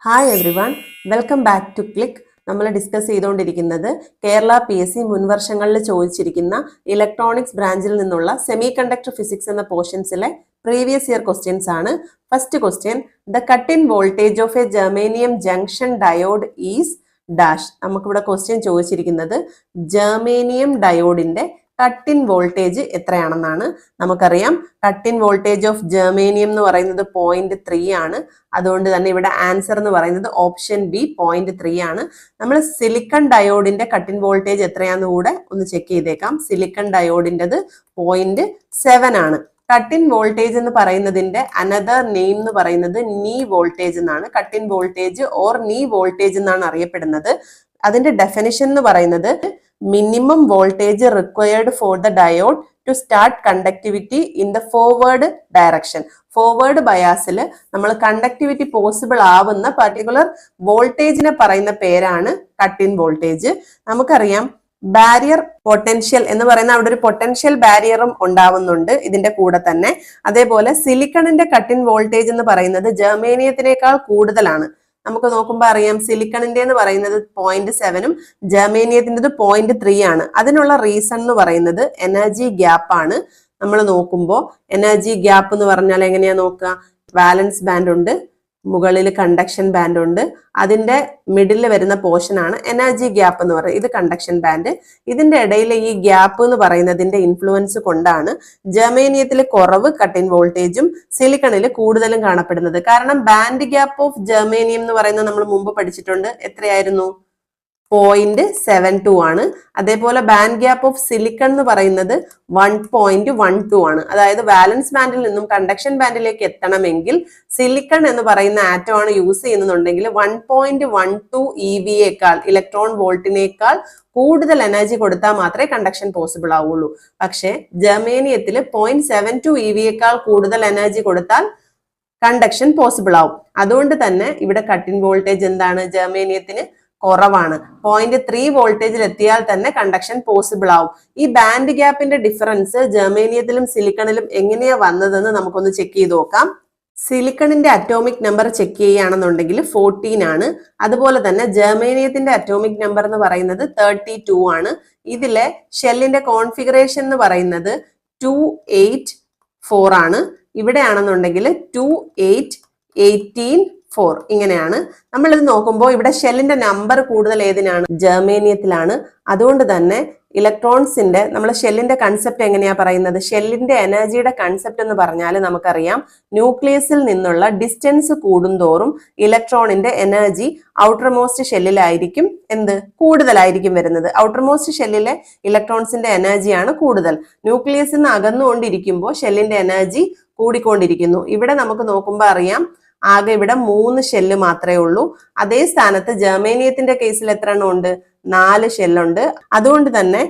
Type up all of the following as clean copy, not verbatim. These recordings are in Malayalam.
Hi everyone, welcome back to click. നമ്മൾ ഡിസ്കസ് ചെയ്തുകൊണ്ടിരിക്കുന്നത് കേരള PSC മുൻവർഷങ്ങളിൽ ചോദിച്ചിരിക്കുന്ന ഇലക്ട്രോണിക്സ് ബ്രാഞ്ചിൽ നിന്നുള്ള സെമി കണ്ടക്ടർ ഫിസിക്സ് എന്ന പോർഷൻസിലെ പ്രീവിയസ് ഇയർ ക്വസ്റ്റ്യൻസ് ആണ്. First question, the cut in voltage of A germanium junction diode is dash. നമുക്കിവിടെ ക്വസ്റ്റ്യൻ ചോദിച്ചിരിക്കുന്നത് ജെർമേനിയം ഡയോഡിന്റെ കട്ട് ഇൻ വോൾട്ടേജ് എത്രയാണെന്നാണ്. നമുക്കറിയാം cut in voltage of germanium എന്ന് പറയുന്നത് 0.3 ആണ്. അതുകൊണ്ട് തന്നെ ഇവിടെ ആൻസർ എന്ന് പറയുന്നത് ഓപ്ഷൻ ബി 0.3 ആണ്. നമ്മൾ സിലിക്കൺ ഡയോഡിന്റെ കട്ട് ഇൻ വോൾട്ടേജ് എത്രയാന്ന് കൂടെ ഒന്ന് ചെക്ക് ചെയ്തേക്കാം. സിലിക്കൺ ഡയോഡിൻ്റെത് 0.7 ആണ്. കട്ട് ഇൻ വോൾട്ടേജ് എന്ന് പറയുന്നതിന്റെ അനദർ നെയിം എന്ന് പറയുന്നത് നീ വോൾട്ടേജ് എന്നാണ്. Cut in voltage or knee voltage എന്നാണ് അറിയപ്പെടുന്നത്. അതിന്റെ ഡെഫിനിഷൻ എന്ന് പറയുന്നത് minimum voltage required for the diode to start conductivity in the forward direction. Forward ബയാസിൽ നമ്മൾ കണ്ടക്ടിവിറ്റി പോസിബിൾ ആവുന്ന പർട്ടിക്കുലർ വോൾട്ടേജിനെ പറയുന്ന പേരാണ് കട്ട് ഇൻ വോൾട്ടേജ്. നമുക്കറിയാം ബാരിയർ പൊട്ടൻഷ്യൽ എന്ന് പറയുന്ന അവിടെ ഒരു പൊട്ടൻഷ്യൽ ബാരിയറും ഉണ്ടാവുന്നുണ്ട് ഇതിന്റെ കൂടെ തന്നെ. അതേപോലെ സിലിക്കണിന്റെ കട്ട് ഇൻ വോൾട്ടേജ് എന്ന് പറയുന്നത് ജെർമേനിയത്തിനേക്കാൾ കൂടുതലാണ്. നമുക്ക് നോക്കുമ്പോൾ അറിയാം സിലിക്കണിന്റെ എന്ന് പറയുന്നത് 0.7ഉം ജെർമേനിയത്തിൻ്റെത് 0.3 ആണ്. അതിനുള്ള റീസൺ എന്ന് പറയുന്നത് എനർജി ഗ്യാപ്പ് ആണ്. നമ്മൾ നോക്കുമ്പോൾ എനർജി ഗ്യാപ്പ് എന്ന് പറഞ്ഞാൽ എങ്ങനെയാ നോക്കുക? വാലൻസ് ബാൻഡ് ഉണ്ട്, മുകളിൽ കണ്ടക്ഷൻ ബാൻഡ് ഉണ്ട്, അതിന്റെ മിഡിൽ വരുന്ന പോർഷൻ ആണ് എനർജി ഗ്യാപ്പ് എന്ന് പറയുന്നത്. ഇത് കണ്ടക്ഷൻ ബാൻഡ്. ഇതിന്റെ ഇടയിൽ ഈ ഗ്യാപ്പ് എന്ന് പറയുന്നതിന്റെ ഇൻഫ്ലുവൻസ് കൊണ്ടാണ് ജെർമേനിയത്തിൽ കുറവ് കട്ട് ഇൻ വോൾട്ടേജും സിലിക്കണിൽ കൂടുതലും കാണപ്പെടുന്നത്. കാരണം ബാൻഡ് ഗ്യാപ്പ് ഓഫ് ജെർമേനിയം എന്ന് പറയുന്നത് നമ്മൾ മുമ്പ് പഠിച്ചിട്ടുണ്ട്. എത്രയായിരുന്നു? 0.72 ആണ്. അതേപോലെ ബാൻഡ് ഗ്യാപ്പ് ഓഫ് സിലിക്കൺ എന്ന് പറയുന്നത് 1.12 ആണ്. അതായത് വാലൻസ് ബാൻഡിൽ നിന്നും കണ്ടക്ഷൻ ബാൻഡിലേക്ക് എത്തണമെങ്കിൽ സിലിക്കൺ എന്ന് പറയുന്ന ആറ്റം ആണ് യൂസ് ചെയ്യുന്നുണ്ടെങ്കിൽ 1.12 EVയേക്കാൾ ഇലക്ട്രോൺ വോൾട്ടിനേക്കാൾ കൂടുതൽ എനർജി കൊടുത്താൽ മാത്രമേ കണ്ടക്ഷൻ പോസിബിൾ ആവുള്ളൂ. പക്ഷേ ജെർമേനിയത്തിൽ 0.72 EVയേക്കാൾ കൂടുതൽ എനർജി കൊടുത്താൽ കണ്ടക്ഷൻ പോസിബിൾ ആവും. അതുകൊണ്ട് തന്നെ ഇവിടെ കട്ട് ഇൻ വോൾട്ടേജ് എന്താണ്? ജെർമേനിയത്തിന് കുറവാണ്. 0.3 വോൾട്ടേജിൽ എത്തിയാൽ തന്നെ കണ്ടക്ഷൻ പോസിബിൾ ആവും. ഈ ബാൻഡ് ഗ്യാപ്പിന്റെ ഡിഫറൻസ് ജെർമേനിയത്തിലും സിലിക്കണിലും എങ്ങനെയാ വന്നതെന്ന് നമുക്കൊന്ന് ചെക്ക് ചെയ്ത് നോക്കാം. സിലിക്കണിന്റെ അറ്റോമിക് നമ്പർ ചെക്ക് ചെയ്യുകയാണെന്നുണ്ടെങ്കിൽ 14 ആണ്. അതുപോലെ തന്നെ ജെർമേനിയത്തിന്റെ അറ്റോമിക് നമ്പർ എന്ന് പറയുന്നത് 32 ആണ്. ഇതിലെ ഷെല്ലിന്റെ കോൺഫിഗറേഷൻ എന്ന് പറയുന്നത് 284 ആണ്. ഇവിടെയാണെന്നുണ്ടെങ്കിൽ 28184 ഇങ്ങനെയാണ്. നമ്മൾ ഇത് നോക്കുമ്പോൾ ഇവിടെ ഷെല്ലിന്റെ നമ്പർ കൂടുതൽ ഏതിനാണ്? ജെർമേനിയത്തിലാണ്. അതുകൊണ്ട് തന്നെ ഇലക്ട്രോൺസിന്റെ നമ്മൾ ഷെല്ലിന്റെ കൺസെപ്റ്റ് എങ്ങനെയാ പറയുന്നത്? ഷെല്ലിന്റെ എനർജിയുടെ കൺസെപ്റ്റ് എന്ന് പറഞ്ഞാൽ നമുക്കറിയാം ന്യൂക്ലിയസിൽ നിന്നുള്ള ഡിസ്റ്റൻസ് കൂടുന്തോറും ഇലക്ട്രോണിന്റെ എനർജി ഔട്ടർ മോസ്റ്റ് ഷെല്ലിലായിരിക്കും കൂടുതലായിരിക്കും വരുന്നത്. ഔട്ടർ മോസ്റ്റ് ഷെല്ലിലെ ഇലക്ട്രോൺസിന്റെ എനർജിയാണ് കൂടുതൽ. ന്യൂക്ലിയസിൽ നിന്ന് അകന്നുകൊണ്ടിരിക്കുമ്പോൾ ഷെല്ലിന്റെ എനർജി കൂടിക്കൊണ്ടിരിക്കുന്നു. ഇവിടെ നമുക്ക് നോക്കുമ്പോൾ അറിയാം ആകെ ഇവിടെ 3 ഷെല്ല് മാത്രമേ ഉള്ളൂ. അതേ സ്ഥാനത്ത് ജെർമേനിയത്തിന്റെ കേസിൽ എത്ര എണ്ണം ഉണ്ട്? 4 ഷെല്ലുണ്ട്. അതുകൊണ്ട് തന്നെ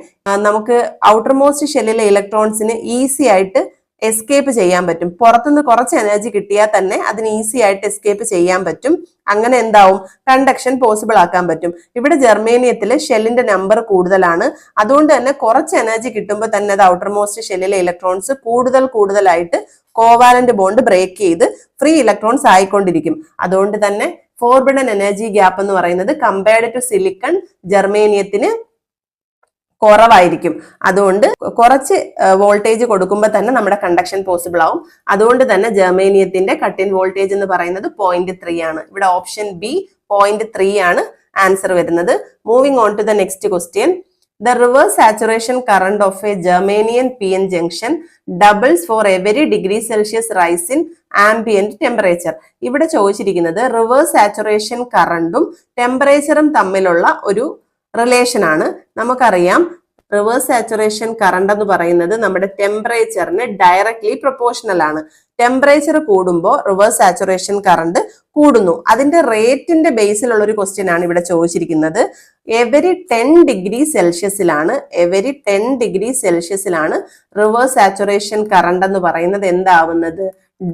നമുക്ക് ഔട്ടർ മോസ്റ്റ് ഷെല്ലിലെ ഇലക്ട്രോൺസിന് ഈസി ആയിട്ട് എസ്കേപ്പ് ചെയ്യാൻ പറ്റും. പുറത്തുനിന്ന് കുറച്ച് എനർജി കിട്ടിയാൽ തന്നെ അതിന് ഈസി ആയിട്ട് എസ്കേപ്പ് ചെയ്യാൻ പറ്റും. അങ്ങനെ എന്താവും? കണ്ടക്ഷൻ പോസിബിൾ ആക്കാൻ പറ്റും. ഇവിടെ ജെർമേനിയത്തിൽ ഷെല്ലിന്റെ നമ്പർ കൂടുതലാണ്. അതുകൊണ്ട് തന്നെ കുറച്ച് എനർജി കിട്ടുമ്പോൾ തന്നെ അത് ഔട്ടർ മോസ്റ്റ് ഷെല്ലിലെ ഇലക്ട്രോൺസ് കൂടുതലായിട്ട് കോവാലന്റ് ബോണ്ട് ബ്രേക്ക് ചെയ്ത് ഫ്രീ ഇലക്ട്രോൺസ് ആയിക്കൊണ്ടിരിക്കും. അതുകൊണ്ട് തന്നെ ഫോർബിഡൻ എനർജി ഗ്യാപ്പ് എന്ന് പറയുന്നത് കമ്പയർഡ് ടു സിലിക്കൺ ജെർമേനിയത്തിന് കുറവായിരിക്കും. അതുകൊണ്ട് കുറച്ച് വോൾട്ടേജ് കൊടുക്കുമ്പോൾ തന്നെ നമ്മുടെ കണ്ടക്ഷൻ പോസിബിൾ ആവും. അതുകൊണ്ട് തന്നെ ജെർമേനിയത്തിന്റെ കട്ട് ഇൻ വോൾട്ടേജ് എന്ന് പറയുന്നത് 0.3 ആണ്. ഇവിടെ ഓപ്ഷൻ ബി 0.3 ആണ് ആൻസർ വരുന്നത്. Moving on to the next question. The reverse saturation current of a Germanium PN junction doubles for every degree Celsius rise in ambient temperature. ഇവിടെ ചോദിച്ചിരിക്കുന്നത് റിവേഴ്സ് സാച്ചുറേഷൻ കറണ്ടും ടെമ്പറേച്ചറും തമ്മിലുള്ള ഒരു റിലേഷൻ ആണ്. നമുക്കറിയാം റിവേഴ്സ് സാച്ചുറേഷൻ കറണ്ട് എന്ന് പറയുന്നത് നമ്മുടെ ടെമ്പറേച്ചറിന് ഡയറക്ട്ലി പ്രൊപ്പോർഷണൽ ആണ്. ടെമ്പറേച്ചർ കൂടുമ്പോൾ റിവേഴ്സ് സാച്ചുറേഷൻ കറണ്ട് കൂടുന്നു. അതിന്റെ റേറ്റിന്റെ ബേസിലുള്ള ഒരു ക്വസ്റ്റ്യൻ ആണ് ഇവിടെ ചോദിച്ചിരിക്കുന്നത്. എവരി 10 ഡിഗ്രി സെൽഷ്യസിലാണ് റിവേഴ്സ് സാച്ചുറേഷൻ കറണ്ട് എന്ന് പറയുന്നത് എന്താവുന്നത്?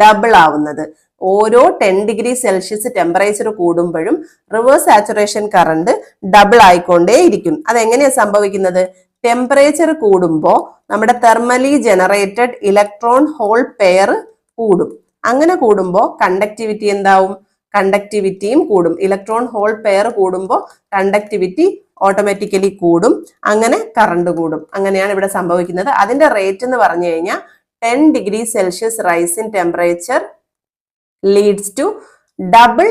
ഡബിൾ ആവുന്നത്. ഓരോ 10 ഡിഗ്രി സെൽഷ്യസ് ടെമ്പറേച്ചർ കൂടുമ്പോഴും റിവേഴ്സ് സാച്ചുറേഷൻ കറണ്ട് ഡബിൾ ആയിക്കൊണ്ടേയിരിക്കും. അതെങ്ങനെയാ സംഭവിക്കുന്നത്? ടെമ്പറേച്ചർ കൂടുമ്പോൾ നമ്മുടെ thermally generated electron hole pair കൂടും. അങ്ങനെ കൂടുമ്പോൾ കണ്ടക്ടിവിറ്റി എന്താവും? കണ്ടക്ടിവിറ്റിയും കൂടും. ഇലക്ട്രോൺ ഹോൾ പെയർ കൂടുമ്പോൾ കണ്ടക്ടിവിറ്റി ഓട്ടോമാറ്റിക്കലി കൂടും, അങ്ങനെ കറണ്ട് കൂടും. അങ്ങനെയാണ് ഇവിടെ സംഭവിക്കുന്നത്. അതിന്റെ റേറ്റ് എന്ന് പറഞ്ഞു കഴിഞ്ഞാൽ 10 degree Celsius rise in temperature leads to double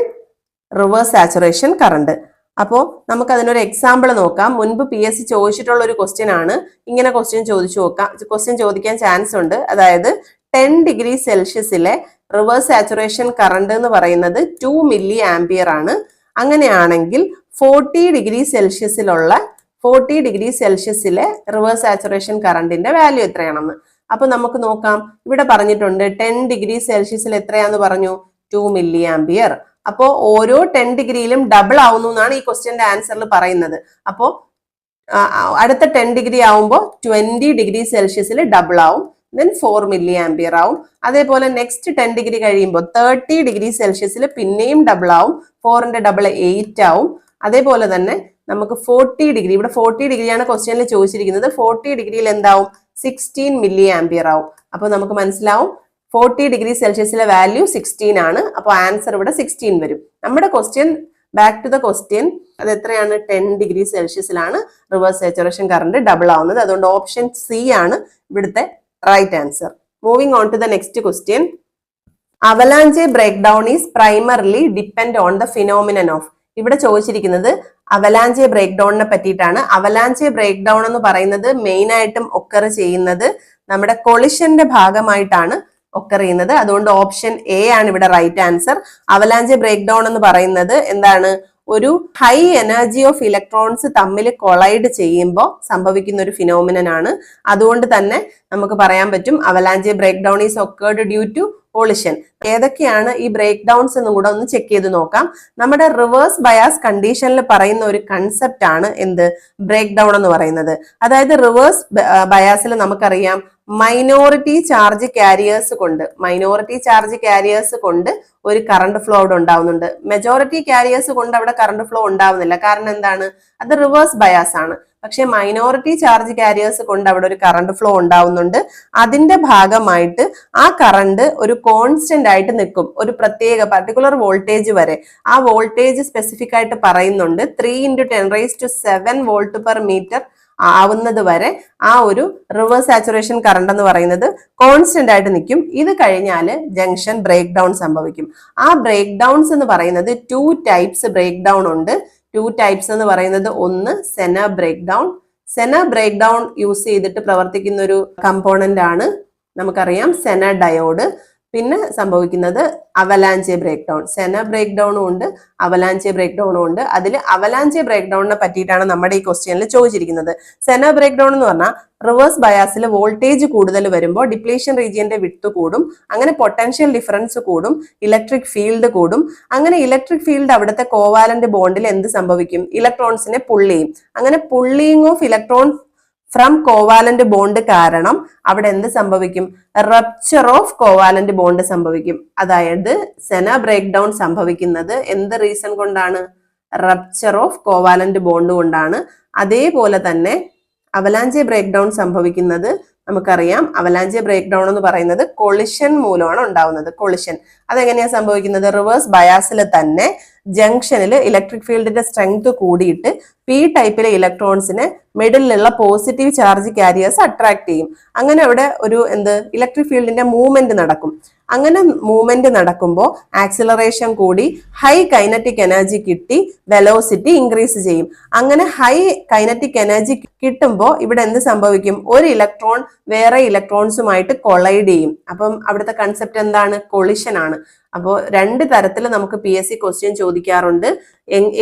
reverse saturation current. അപ്പോൾ നമുക്ക് അതിനൊരു എക്സാമ്പിൾ നോക്കാം. മുൻപ് PSC ചോദിച്ചിട്ടുള്ള ഒരു ക്വസ്റ്റ്യൻ ആണ്. ഇങ്ങനെ ക്വസ്റ്റ്യൻ ചോദിക്കാൻ ചാൻസ് ഉണ്ട്. അതായത് 10 ഡിഗ്രി സെൽഷ്യസിലെ റിവേഴ്സ് സാച്ചുറേഷൻ കറണ്ട് എന്ന് പറയുന്നത് 2 മില്ലി ആംപിയർ ആണ്. അങ്ങനെയാണെങ്കിൽ 40 ഡിഗ്രി സെൽഷ്യസിലെ റിവേഴ്സ് സാച്ചുറേഷൻ കറണ്ടിന്റെ വാല്യൂ എത്രയാണെന്ന്. അപ്പൊ നമുക്ക് നോക്കാം. ഇവിടെ പറഞ്ഞിട്ടുണ്ട് 10 ഡിഗ്രി സെൽഷ്യസിൽ എത്രയാന്ന് പറഞ്ഞു? 2 മില്ലി ആംപിയർ. അപ്പോൾ ഓരോ 10 ഡിഗ്രിയിലും ഡബിൾ ആവുന്നു എന്നാണ് ഈ ക്വസ്റ്റ്യന്റെ ആൻസറിൽ പറയുന്നത്. അപ്പോൾ അടുത്ത 10 ഡിഗ്രി ആവുമ്പോൾ 20 ഡിഗ്രി സെൽഷ്യസിൽ ഡബിൾ ആവും, ദെൻ 4 മില്ലി ആംപിയർ ആവും. അതേപോലെ നെക്സ്റ്റ് 10 ഡിഗ്രി കഴിയുമ്പോൾ 30 ഡിഗ്രി സെൽഷ്യസിൽ പിന്നെയും ഡബിൾ ആവും, 4ന്റെ ഡബിൾ 8 ആവും. അതേപോലെ തന്നെ നമുക്ക് 40 ഡിഗ്രി, ഇവിടെ 40 ഡിഗ്രിയാണ് ക്വസ്റ്റ്യനിൽ ചോദിച്ചിരിക്കുന്നത്. 40 ഡിഗ്രിയിൽ എന്താവും? 16 മില്ലി ആംപിയർ ആവും. അപ്പോൾ നമുക്ക് മനസ്സിലാവും 40 ഡിഗ്രി സെൽഷ്യസിലെ വാല്യൂ 16 ആണ്. അപ്പോൾ ആൻസർ ഇവിടെ 16 വരും. നമ്മുടെ question, back to the question, അത് എത്രയാണ്? 10 ഡിഗ്രി സെൽഷ്യസിലാണ് റിവേഴ്സ് സാച്ചുറേഷൻ കറണ്ട് ഡബിൾ ആവുന്നത്. അതുകൊണ്ട് ഓപ്ഷൻ സി ആണ് ഇവിടുത്തെ right answer. Moving on to the next question. Avalanche breakdown is primarily depend on the phenomenon of. ഇവിടെ ചോദിച്ചിരിക്കുന്നത് അവലാഞ്ചെ ബ്രേക്ക് ഡൗണിനെ പറ്റിയിട്ടാണ്. അവലാഞ്ചെ ബ്രേക്ക് ഡൗൺ എന്ന് പറയുന്നത് മെയിൻ ആയിട്ടും ഒക്കർ ചെയ്യുന്നത് നമ്മുടെ കൊളിഷന്റെ ഭാഗമായിട്ടാണ് ഒക്കർ ചെയ്യുന്നത്. അതുകൊണ്ട് ഓപ്ഷൻ എ ആണ് ഇവിടെ right answer. Avalanche breakdown എന്ന് പറയുന്നത് എന്താണ്? ഒരു ഹൈ എനർജി ഓഫ് ഇലക്ട്രോൺസ് തമ്മിൽ കൊളൈഡ് ചെയ്യുമ്പോൾ സംഭവിക്കുന്ന ഒരു ഫിനോമിനൻ ആണ്. അതുകൊണ്ട് തന്നെ നമുക്ക് പറയാൻ പറ്റും avalanche breakdown is occurred due to collision. ഏതൊക്കെയാണ് ഈ ബ്രേക്ക് ഡൗൺസ് എന്നും കൂടെ ഒന്ന് ചെക്ക് ചെയ്ത് നോക്കാം. നമ്മുടെ റിവേഴ്സ് ബയാസ് കണ്ടീഷനിൽ പറയുന്ന ഒരു കൺസെപ്റ്റ് ആണ് എന്ത്? ബ്രേക്ക് ഡൗൺ എന്ന് പറയുന്നത്. അതായത് റിവേഴ്സ് ബയാസിൽ നമുക്കറിയാം മൈനോറിറ്റി ചാർജ് കാരിയേഴ്സ് കൊണ്ട് ഒരു കറണ്ട് ഫ്ലോ അവിടെ ഉണ്ടാവുന്നുണ്ട്. മെജോറിറ്റി കാരിയേഴ്സ് കൊണ്ട് അവിടെ കറണ്ട് ഫ്ലോ ഉണ്ടാവുന്നില്ല. കാരണം എന്താണ്? അത് റിവേഴ്സ് ബയാസ് ആണ്. പക്ഷെ മൈനോറിറ്റി ചാർജ് കാരിയേഴ്സ് കൊണ്ട് അവിടെ ഒരു കറണ്ട് ഫ്ലോ ഉണ്ടാവുന്നുണ്ട്. അതിന്റെ ഭാഗമായിട്ട് ആ കറണ്ട് ഒരു കോൺസ്റ്റന്റ് ആയിട്ട് നിൽക്കും, ഒരു പ്രത്യേക പർട്ടിക്കുലർ വോൾട്ടേജ് വരെ. ആ വോൾട്ടേജ് സ്പെസിഫിക് ആയിട്ട് പറയുന്നുണ്ട്. 3 × 10⁻⁷ വോൾട്ട് പെർ മീറ്റർ ആവുന്നത് വരെ ആ ഒരു റിവേഴ്സ് സാച്ചുറേഷൻ കറണ്ട് എന്ന് പറയുന്നത് കോൺസ്റ്റന്റ് ആയിട്ട് നിൽക്കും. ഇത് കഴിഞ്ഞാൽ ജംഗ്ഷൻ ബ്രേക്ക് ഡൗൺ സംഭവിക്കും. ആ ബ്രേക്ക് ഡൗൺസ് എന്ന് പറയുന്നത് 2 ടൈപ്സ് ബ്രേക്ക് ഡൗൺ ഉണ്ട്. 2 ടൈപ്സ് എന്ന് പറയുന്നത് ഒന്ന് Zener breakdown. Zener breakdown use ചെയ്തിട്ട് പ്രവർത്തിക്കുന്ന ഒരു കമ്പോണന്റ് ആണ് നമുക്കറിയാം സെനർ ഡയോഡ്. പിന്നെ സംഭവിക്കുന്നത് അവലാഞ്ചെ ബ്രേക്ക് ഡൗൺ. സെനർ ബ്രേക്ക് ഡൗണും ഉണ്ട്, അവലാഞ്ചെ ബ്രേക്ക് ഡൗണും ഉണ്ട്. അതിൽ അവലാഞ്ചെ ബ്രേക്ക് ഡൗണിനെ പറ്റിയിട്ടാണ് നമ്മുടെ ഈ ക്വസ്റ്റ്യനിൽ ചോദിച്ചിരിക്കുന്നത്. സെനർ ബ്രേക്ക് ഡൗൺ എന്ന് പറഞ്ഞാൽ റിവേഴ്സ് ബയാസിൽ വോൾട്ടേജ് കൂടുതൽ വരുമ്പോൾ ഡിപ്ലീഷൻ റീജിയന്റെ വിഡ്ത്ത് കൂടും, അങ്ങനെ പൊട്ടൻഷ്യൽ ഡിഫറൻസ് കൂടും, ഇലക്ട്രിക് ഫീൽഡ് കൂടും. അങ്ങനെ ഇലക്ട്രിക് ഫീൽഡ് അവിടുത്തെ കോവാലന്റ് ബോണ്ടിൽ എന്ത് സംഭവിക്കും? ഇലക്ട്രോൺസിനെ പുൾ ചെയ്യും. അങ്ങനെ pulling of electron from covalent bond കാരണം അവിടെ എന്ത് സംഭവിക്കും? റപ്ചർ ഓഫ് കോവാലന്റ് ബോണ്ട് സംഭവിക്കും. അതായത് സെനർ ബ്രേക്ക് ഡൗൺ സംഭവിക്കുന്നത് എന്ത് റീസൺ കൊണ്ടാണ്? റപ്ചർ ഓഫ് കോവാലന്റ് ബോണ്ട് കൊണ്ടാണ്. അതേപോലെ തന്നെ അവലാഞ്ചെ ബ്രേക്ക് ഡൗൺ സംഭവിക്കുന്നത് നമുക്കറിയാം. അവലാഞ്ചെ ബ്രേക്ക് ഡൗൺ എന്ന് പറയുന്നത് കൊളിഷൻ മൂലമാണ് ഉണ്ടാവുന്നത്. കൊളിഷൻ അതെങ്ങനെയാ സംഭവിക്കുന്നത്? റിവേഴ്സ് ബയാസിൽ തന്നെ ജംഗ്ഷനിൽ ഇലക്ട്രിക് ഫീൽഡിന്റെ സ്ട്രെങ്ത് കൂടിയിട്ട് പി ടൈപ്പിലെ ഇലക്ട്രോൺസിനെ മിഡിലുള്ള പോസിറ്റീവ് ചാർജ് കാരിയേഴ്സ് അട്രാക്ട് ചെയ്യും. അങ്ങനെ അവിടെ ഒരു ഇലക്ട്രിക് ഫീൽഡിന്റെ മൂവ്മെന്റ് നടക്കും. അങ്ങനെ മൂവ്മെന്റ് നടക്കുമ്പോൾ ആക്സിലറേഷൻ കൂടി ഹൈ കൈനറ്റിക് എനർജി കിട്ടി വെലോസിറ്റി ഇൻക്രീസ് ചെയ്യും. അങ്ങനെ ഹൈ കൈനറ്റിക് എനർജി കിട്ടുമ്പോൾ ഇവിടെ എന്ത് സംഭവിക്കും? ഒരു ഇലക്ട്രോൺ വേറെ ഇലക്ട്രോൺസുമായിട്ട് കൊളൈഡ് ചെയ്യും. അപ്പം അവിടുത്തെ കൺസെപ്റ്റ് എന്താണ്? കൊളിഷൻ ആണ്. അപ്പോൾ 2 തരത്തിൽ നമുക്ക് PSC ക്വസ്റ്റ്യൻ ചോദിക്കാറുണ്ട്.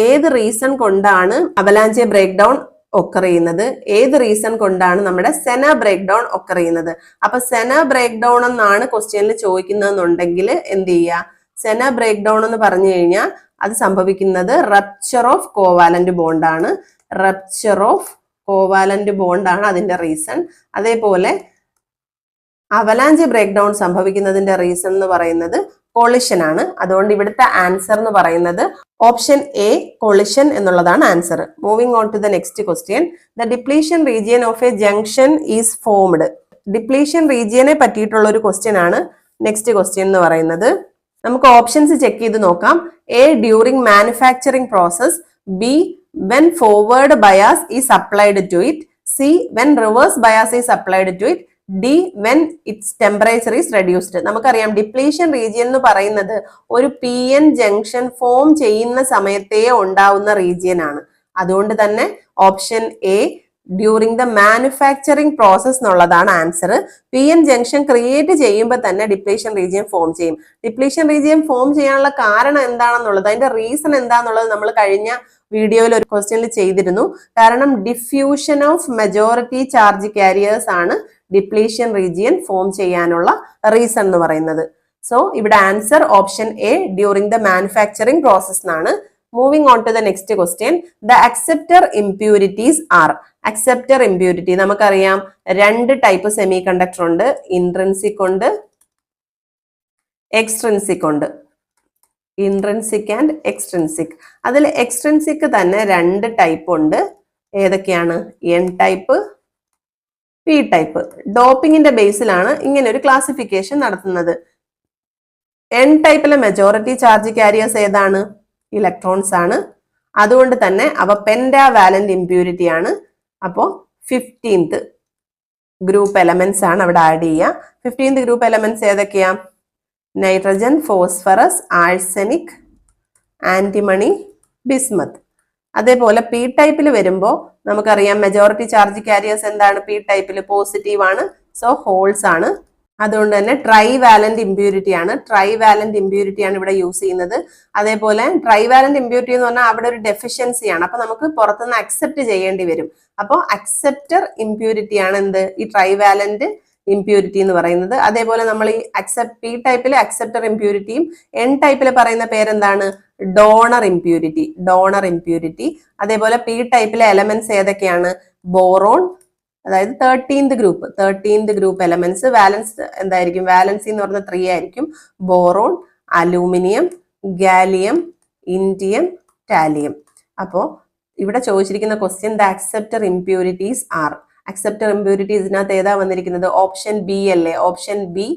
ഏത് റീസൺ കൊണ്ടാണ് അവലാഞ്ചെ ബ്രേക്ക് ഡൗൺ ഒക്കർ ചെയ്യുന്നത്, ഏത് റീസൺ കൊണ്ടാണ് നമ്മുടെ സെനർ ബ്രേക്ക് ഡൗൺ ഒക്കർ ചെയ്യുന്നത്. അപ്പൊ സെനർ ബ്രേക്ക് ഡൗൺ എന്നാണ് ക്വസ്റ്റ്യനിൽ ചോദിക്കുന്നതെന്നുണ്ടെങ്കിൽ എന്ത് ചെയ്യുക? സെനർ ബ്രേക്ക് ഡൗൺ എന്ന് പറഞ്ഞു കഴിഞ്ഞാൽ അത് സംഭവിക്കുന്നത് റപ്ചർ ഓഫ് കോവാലന്റ് ബോണ്ടാണ്. റപ്ചർ ഓഫ് കോവാലന്റ് ബോണ്ടാണ് അതിന്റെ റീസൺ. അതേപോലെ അവലാഞ്ചെ ബ്രേക്ക് ഡൗൺ സംഭവിക്കുന്നതിന്റെ റീസൺ എന്ന് പറയുന്നത് കൊളിഷൻ ആണ്. അതുകൊണ്ട് ഇവിടുത്തെ ആൻസർ എന്ന് പറയുന്നത് ഓപ്ഷൻ എ കൊളിഷൻ എന്നുള്ളതാണ് answer. Moving on to the next question. The depletion region of a junction is formed. Depletion റീജിയനെ പറ്റിയിട്ടുള്ള ഒരു ക്വസ്റ്റ്യൻ ആണ് നെക്സ്റ്റ് ക്വസ്റ്റ്യൻ എന്ന് പറയുന്നത്. നമുക്ക് ഓപ്ഷൻസ് ചെക്ക് ചെയ്ത് നോക്കാം. A during manufacturing process, B when forward bias is applied to it, C when reverse bias is applied to it, D when its temperature is reduced. നമുക്കറിയാം ഡിപ്ലീഷൻ റീജിയൻ എന്ന് പറയുന്നത് ഒരു PN ജംഗ്ഷൻ ഫോം ചെയ്യുന്ന സമയത്തേ ഉണ്ടാവുന്ന റീജിയൻ ആണ്. അതുകൊണ്ട് തന്നെ option A during the manufacturing process എന്നുള്ളതാണ് ആൻസർ. PN ജംഗ്ഷൻ ക്രിയേറ്റ് ചെയ്യുമ്പോൾ തന്നെ ഡിപ്ലീഷൻ റീജിയൻ ഫോം ചെയ്യും. ഡിപ്ലീഷൻ റീജിയൻ ഫോം ചെയ്യാനുള്ള കാരണം എന്താണെന്നുള്ളത്, അതിന്റെ റീസൺ എന്താണെന്നുള്ളത് നമ്മൾ കഴിഞ്ഞ വീഡിയോയിൽ ഒരു ക്വസ്റ്റ്യനിൽ ചെയ്തിരുന്നു. കാരണം diffusion of majority charge carriers ആണ് ഡിപ്ലീഷൻ റീജിയൻ ഫോം ചെയ്യാനുള്ള റീസൺ എന്ന് പറയുന്നത്. സോ ഇവിടെ answer option A during the manufacturing process എന്നാണ്. Moving on to the next question. The acceptor impurities are. Acceptor impurity നമുക്കറിയാം രണ്ട് ടൈപ്പ് സെമി കണ്ടക്ടർ ഉണ്ട്. ഇൻട്രിൻസിക് ഉണ്ട്, എക്സ്ട്രിൻസിക് ഉണ്ട്. Intrinsic and extrinsic. അതിൽ എക്സ്ട്രിൻസിക് തന്നെ രണ്ട് ടൈപ്പ് ഉണ്ട്. ഏതൊക്കെയാണ്? N type, P type. ഡോപ്പിങ്ങിന്റെ ബേസിലാണ് ഇങ്ങനെ ഒരു ക്ലാസിഫിക്കേഷൻ നടത്തുന്നത്. N ടൈപ്പിലെ മെജോറിറ്റി ചാർജ് കാരിയേഴ്സ് ഏതാണ്? ഇലക്ട്രോൺസ് ആണ്. അതുകൊണ്ട് തന്നെ അവ പെന്റാവാലന്റ് ഇംപ്യൂരിറ്റി ആണ്. അപ്പോൾ 15th ഗ്രൂപ്പ് എലമെന്റ്സ് ആണ് അവിടെ ആഡ് ചെയ്യുക. 15th ഗ്രൂപ്പ് എലമെന്റ്സ് ഏതൊക്കെയാ? Nitrogen, phosphorus, arsenic, antimony, bismuth. അതേപോലെ P ടൈപ്പിൽ വരുമ്പോൾ നമുക്കറിയാം മെജോറിറ്റി ചാർജ് കാരിയേഴ്സ് എന്താണ്? P ടൈപ്പിൽ പോസിറ്റീവ് ആണ്. സോ ഹോൾസ് ആണ്. അതുകൊണ്ട് തന്നെ ട്രൈവാലന്റ് ഇംപ്യൂരിറ്റി ആണ്. ട്രൈവാലന്റ് ഇംപ്യൂരിറ്റി ആണ് ഇവിടെ യൂസ് ചെയ്യുന്നത്. അതേപോലെ ട്രൈവാലന്റ് ഇംപ്യൂരിറ്റി എന്ന് പറഞ്ഞാൽ അവിടെ ഒരു ഡെഫിഷ്യൻസി ആണ്. അപ്പൊ നമുക്ക് പുറത്തുനിന്ന് അക്സെപ്റ്റ് ചെയ്യേണ്ടി വരും. അപ്പോൾ അക്സെപ്റ്റർ ഇംപ്യൂരിറ്റി ആണ് എന്ത്? ഈ ട്രൈവാലന്റ് ഇംപ്യൂരിറ്റി എന്ന് പറയുന്നത്. അതേപോലെ നമ്മൾ ഈ P ടൈപ്പിലെ അക്സെപ്റ്റർ ഇംപ്യൂരിറ്റിയും N ടൈപ്പിൽ പറയുന്ന പേരെന്താണ്? Donor impurity. Donor impurity. അതേപോലെ P ടൈപ്പിലെ എലമെന്റ്സ് ഏതൊക്കെയാണ്? ബോറോൺ, അതായത് 13th ഗ്രൂപ്പ് എലമെന്റ്സ്. വാലൻസ് എന്തായിരിക്കും? വാലൻസി എന്ന് പറഞ്ഞാൽ 3 ആയിരിക്കും. Boron, aluminium, gallium, indium, thallium. അപ്പോൾ ഇവിടെ ചോദിച്ചിരിക്കുന്ന question the acceptor impurities are. Acceptor impurities ഇതിനകത്ത് ഏതാ വന്നിരിക്കുന്നത്? ഓപ്ഷൻ ബി അല്ലേ? ഓപ്ഷൻ ബി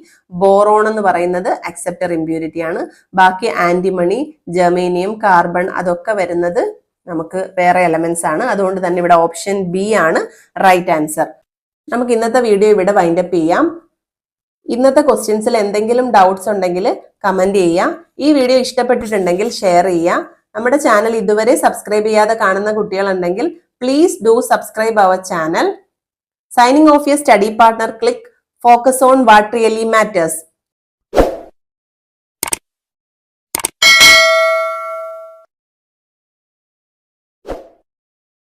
ബോറോൺ എന്ന് പറയുന്നത് അക്സെപ്റ്റർ ഇംപ്യൂരിറ്റി ആണ്. ബാക്കി ആന്റിമണി, ജെർമേനിയം, കാർബൺ അതൊക്കെ വരുന്നത് നമുക്ക് വേറെ എലമെന്റ്സ് ആണ്. അതുകൊണ്ട് തന്നെ ഇവിടെ ഓപ്ഷൻ ബി ആണ് റൈറ്റ് ആൻസർ. നമുക്ക് ഇന്നത്തെ വീഡിയോ ഇവിടെ വൈൻഡപ്പ് ചെയ്യാം. ഇന്നത്തെ ക്വസ്റ്റ്യൻസിൽ എന്തെങ്കിലും ഡൗട്ട്സ് ഉണ്ടെങ്കിൽ കമന്റ് ചെയ്യുക. ഈ വീഡിയോ ഇഷ്ടപ്പെട്ടിട്ടുണ്ടെങ്കിൽ ഷെയർ ചെയ്യുക. നമ്മുടെ ചാനൽ ഇതുവരെ സബ്സ്ക്രൈബ് ചെയ്യാതെ കാണുന്ന കുട്ടികളുണ്ടെങ്കിൽ please do subscribe our channel. Signing off your study partner, click. Focus on what really matters.